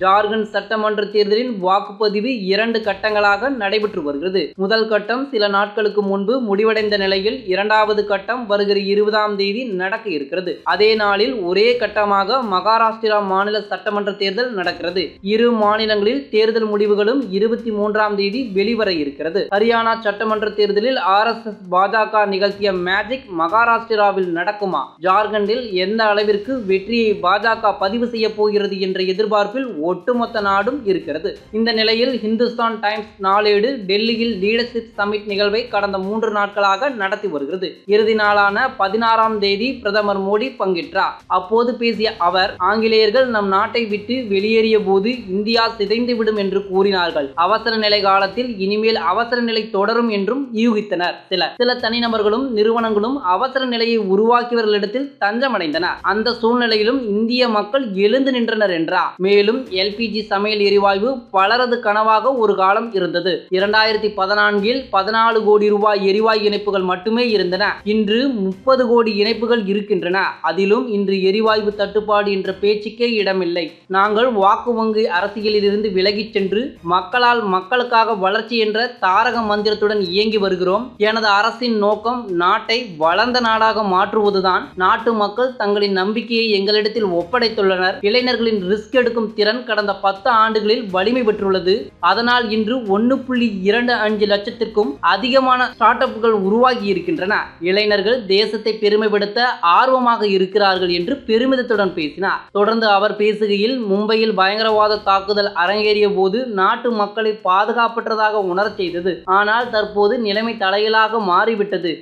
ஜார்க்கண்ட் சட்டமன்ற தேர்தலின் வாக்குப்பதிவு 2 கட்டங்களாக நடைபெற்று வருகிறது. முதல் கட்டம் சில நாட்களுக்கு முன்பு முடிவடைந்த நிலையில் 2வது கட்டம் வருகிற 20ஆம் தேதி நடக்க இருக்கிறது. அதே நாளில் ஒரே கட்டமாக மகாராஷ்டிரா மாநில சட்டமன்ற தேர்தல் நடக்கிறது. இரு மாநிலங்களில் தேர்தல் முடிவுகளும் 23ஆம் தேதி வெளிவர இருக்கிறது. ஹரியானா சட்டமன்ற தேர்தலில் RSS பாஜக நிகழ்த்திய மேஜிக் மகாராஷ்டிராவில் நடக்குமா? ஜார்க்கண்டில் எந்த அளவிற்கு வெற்றியை பாஜக பதிவு செய்ய போகிறது என்ற எதிர்பார்ப்பில் ஒட்டுமொத்த நாடும் இருக்கிறது. இந்த நிலையில் இந்துஸ்தான் டைம்ஸ் நாளேடு டெல்லியில் லீடர்ஷிப் சமிட் நிகழ்வை கடந்த 3 நாட்களாக நடத்தி வருகிறது. இறுதி நாளான 16ஆம் தேதி பிரதமர் மோடி பங்கேற்றார். அப்போது பேசிய அவர், ஆங்கிலேயர்கள் நம் நாட்டை விட்டு வெளியேறிய போது இந்தியா சிதைந்துவிடும் என்று கூறினார்கள். அவசர நிலை காலத்தில் இனிமேல் அவசர நிலை தொடரும் என்றும் யூகித்தனர். சில தனிநபர்களும் நிறுவனங்களும் அவசர நிலையை உருவாக்கியவர்களிடத்தில் தஞ்சமடைந்தன. அந்த சூழ்நிலையிலும் இந்திய மக்கள் எழுந்து நின்றனர் என்றார். மேலும் LPG சமையல் எரிவாயு பலரது கனவாக ஒரு காலம் இருந்தது. 2014இல் 14 கோடி ரூபாய் எரிவாயு இணைப்புகள் மட்டுமே இருந்தன. இன்று 30 கோடி இணைப்புகள் இருக்கின்றன. அதிலும் இன்று எரிவாயு தட்டுப்பாடு என்ற பேச்சுக்கே இடமில்லை. நாங்கள் வாக்கு வங்கி அரசியலிலிருந்து விலகிச் சென்று மக்களால் மக்களுக்காக வளர்ச்சி என்ற தாரக மந்திரத்துடன் இயங்கி வருகிறோம். எனது அரசின் நோக்கம் நாட்டை வளர்ந்த நாடாக மாற்றுவதுதான். நாட்டு மக்கள் தங்களின் நம்பிக்கையை எங்களிடத்தில் ஒப்படைத்துள்ளனர். இளைஞர்களின் ரிஸ்க் எடுக்கும் திறன் கடந்த 10 ஆண்டுகளில் வலிமை பெற்றுள்ளது. அதனால் இன்று 1.25 லட்சத்திற்கும் அதிகமான ஸ்டார்ட் அப்கள் உருவாகி இருக்கின்றன. இளைஞர்கள் தேசத்தை பெருமைப்படுத்த ஆர்வமாக இருக்கிறார்கள் என்று பெருமிதத்துடன் பேசினார். தொடர்ந்து அவர் பேசுகையில், மும்பையில் பயங்கரவாத தாக்குதல் அரங்கேறிய போது நாட்டு மக்களை பாதுகாப்பற்றதாக உணரச் செய்தது. ஆனால் தற்போது நிலைமை தலைகீழாக மாறிவிட்டது.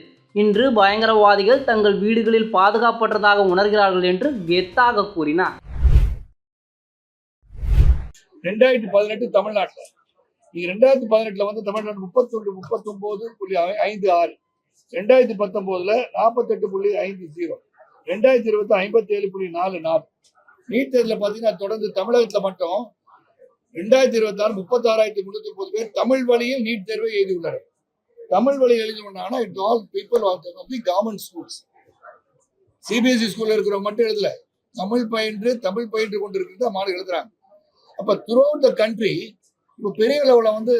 இன்று பயங்கரவாதிகள் தங்கள் வீடுகளில் பாதுகாப்பற்றதாக உணர்கிறார்கள் என்று கெத்தாக கூறினார். 2018 தமிழ்நாட்டில் 2018 வந்து தமிழ்நாடு 39.56, 2019 48.50, 2020 57.44. நீட் தேர்தலில் பார்த்தீங்கன்னா தொடர்ந்து தமிழகத்தில் மட்டும் 2026 36,309 பேர் தமிழ் வழியில் நீட் தேர்வை எழுதியுள்ளனர். தமிழ் வழி எழுதினா it all people of the government schools. CBSE ஸ்கூல்ல இருக்கிறவங்க மட்டும் எழுதல, தமிழ் பயின்று கொண்டிருக்கிற மாணவர்கள் எழுதுறாங்க. அப்ப த்ரூ அவுட் த கண்ட்ரி இப்போ பெரிய லெவல வந்து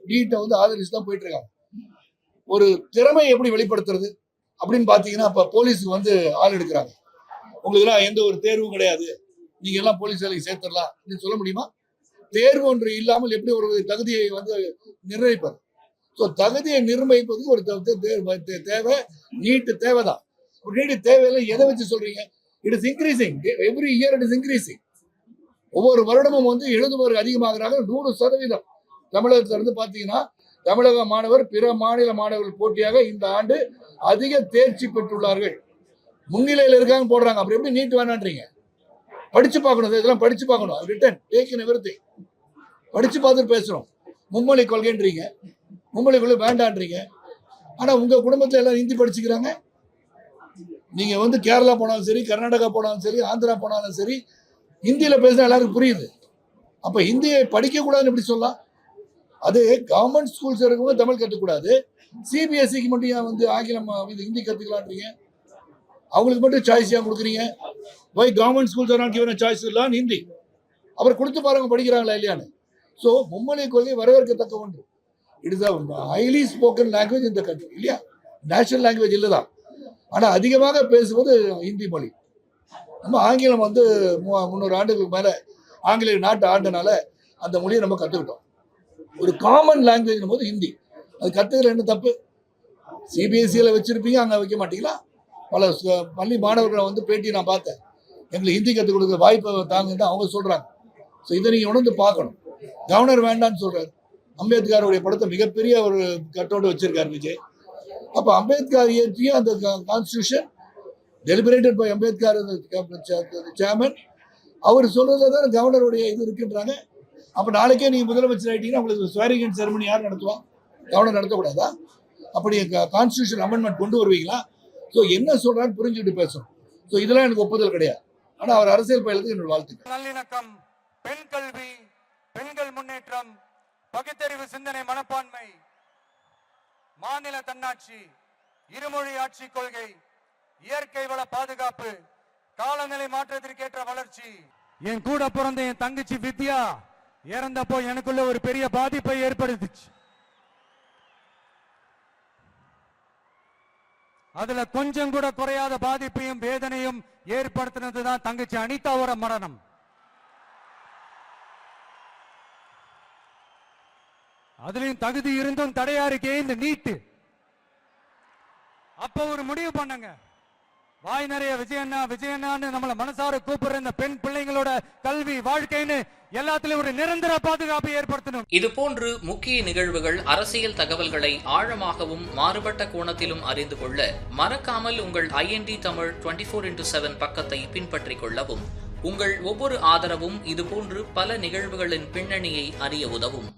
நீட்டை வந்து ஆதரிச்சு தான் போயிட்டு இருக்காங்க. ஒரு திறமை எப்படி வெளிப்படுத்துறது அப்படின்னு பாத்தீங்கன்னா, அப்ப போலீஸுக்கு வந்து ஆள் எடுக்கிறாங்க. உங்களுக்கு எல்லாம் எந்த ஒரு தேர்வும் கிடையாது, நீங்க எல்லாம் போலீஸ் வேலைக்கு சேர்த்துடலாம் அப்படின்னு சொல்ல முடியுமா? தேர்வு ஒன்று இல்லாமல் எப்படி ஒரு தகுதியை வந்து நிர்ணயிப்பது? ஸோ தகுதியை நிர்ணயிப்பதுக்கு ஒரு தேவை, நீட்டு தேவைதான். ஒரு நீட்டு தேவையில்லை. எதை வச்சு சொல்றீங்க? It is increasing every year, it is increasing. ஒவ்வொரு வருடமும் வந்து எழுதுபவர்கள் அதிகமாகிறாங்க. 100% தமிழகத்துல இருந்து பாத்தீங்கன்னா தமிழக மாணவர் பிற மாநில மாணவர்கள் போட்டியாக இந்த ஆண்டு அதிக தேர்ச்சி பெற்றுள்ளார்கள். முன்னிலையில் இருக்காங்க போடுறாங்க. அப்புறம் எப்படி நீட் வேணான்றீங்க? படிச்சு பார்க்கணும், இதெல்லாம் படிச்சு பார்க்கணும். ரிட்டன் டேக்கின் எவ்ரிதிங் படிச்சு பார்த்துட்டு பேசுறோம். மும்மொழி கொள்கைன்றீங்க, மும்மொழி கொள்கை வேண்டான்றீங்க. ஆனா உங்க குடும்பத்துல எல்லாம் ஹிந்தி படிச்சுக்கிறாங்க. நீங்க வந்து கேரளா போனாலும் சரி, கர்நாடகா போனாலும் சரி, ஆந்திரா போனாலும் சரி, ஹிந்தியில பேசினா எல்லாருக்கும் புரியுது. அப்ப ஹிந்தியை படிக்க கூடாதுன்னு எப்படி சொல்லலாம்? அது கவர்மெண்ட் ஸ்கூல்ஸ் இருக்கவங்க தமிழ் கற்றுக்கூடாது, CBSEக்கு மட்டும் ஏன் வந்து ஆங்கிலம் ஹிந்தி கத்துக்கலான்றீங்க? அவங்களுக்கு மட்டும் சாய்ஸ் ஏன் கொடுக்குறீங்க? Why government schools are not given a choice to learn Hindi? அவர் கொடுத்து பாருங்க படிக்கிறாங்களா இல்லையான்னு. ஸோ மும்மொழி கொள்கை வரவேற்கத்தக்க ஒன்று. It is highly spoken language இந்த கண்ட்ரி, இல்லையா? நேஷனல் லாங்குவேஜ் இல்லைதான். ஆனா அதிகமாக பேசுவது ஹிந்தி மொழி. நம்ம ஆங்கிலம் வந்து 300 ஆண்டுகளுக்கு மேல ஆங்கிலேயர் நாட்டு ஆண்டனால அந்த மொழியை நம்ம கத்துக்கிட்டோம். ஒரு காமன் லாங்குவேஜ் போது ஹிந்தி அது கத்துக்கிற என்ன தப்பு? CBSEல வச்சிருப்பீங்க, அங்க வைக்க மாட்டீங்களா? பல பள்ளி மாணவர்களை வந்து பேட்டி நான் பார்த்தேன். எங்களுக்கு ஹிந்தி கற்றுக் கொடுக்க வாய்ப்பை தாங்கன்னு அவங்க சொல்றாங்க. ஸோ இதை நீங்க உணர்ந்து பார்க்கணும். கவர்னர் வேண்டான்னு சொல்றாரு. அம்பேத்கருடைய படத்தை மிகப்பெரிய ஒரு கட்டோடு வச்சிருக்காரு விஜய். அப்ப அம்பேத்கர் இயற்றிய அந்த constitution deliberated by Ambedkar chairman, அவர் சொல்றதுதான் கவர்னருடைய இது இருக்குன்றாங்க. அப்ப நாளைக்கே நீங்க முதலமைச்சர் ஆயிட்டீங்கன்னா உங்களுக்கு ஸ்வேரிங் இன் செரமனி யார் நடத்துவா? கவர்னர் நடத்தக்கூடாதா? அப்படி கான்ஸ்டிடியூஷன் அமெண்ட்மெண்ட் கொண்டு வருவீங்களா? ஸோ என்ன சொல்றான்னு புரிஞ்சுட்டு பேசணும். ஸோ இதெல்லாம் எனக்கு ஒப்புதல் கிடையாது. ஆனா அவர் அரசியல் பயலுக்கு என்னோட வாழ்த்துக்கள். நல்லிணக்கம், பெண் கல்வி, பெண்கள் முன்னேற்றம், பகுத்தறிவு சிந்தனை, மனப்பான்மை, மாநில தன்னாட்சி, இருமொழி ஆட்சி கொள்கை, இயற்கை வள பாதுகாப்பு, காலநிலை மாற்றத்திற்கேற்ற வளர்ச்சி, என் கூட பிறந்த என் தங்கச்சி வித்யா இறந்தப்போ எனக்குள்ள ஒரு பெரிய பாதிப்பை ஏற்படுத்துச்சு. அதுல கொஞ்சம் கூட குறையாத பாதிப்பையும் வேதனையும் ஏற்படுத்தினதுதான் தங்கச்சி அனிதாவோட மரணம். அதுலயும் தகுதி இருந்தும் தடையா இருக்கே இந்த நீட்டு. அப்ப ஒரு முடிவு பண்ணங்க, வாய் நிறைய விஜயண்ணா விஜயண்ணான்னு நம்மள மனசார கூப்பிடுற இந்த பெண் பிள்ளைங்களோட கல்வி வாழ்க்கைன்னு எல்லாத்திலும் ஒரு நிரந்தர பாதுகாப்பை ஏற்படுத்தணும். இதுபோன்று முக்கிய நிகழ்வுகள், அரசியல் தகவல்களை ஆழமாகவும் மாறுபட்ட கோணத்திலும் அறிந்து கொள்ள மறக்காமல் உங்கள் IND தமிழ் 24x7 பக்கத்தை பின்பற்றிக் கொள்ளவும். உங்கள் ஒவ்வொரு ஆதரவும் இதுபோன்று பல நிகழ்வுகளின் பின்னணியை அறிய உதவும்.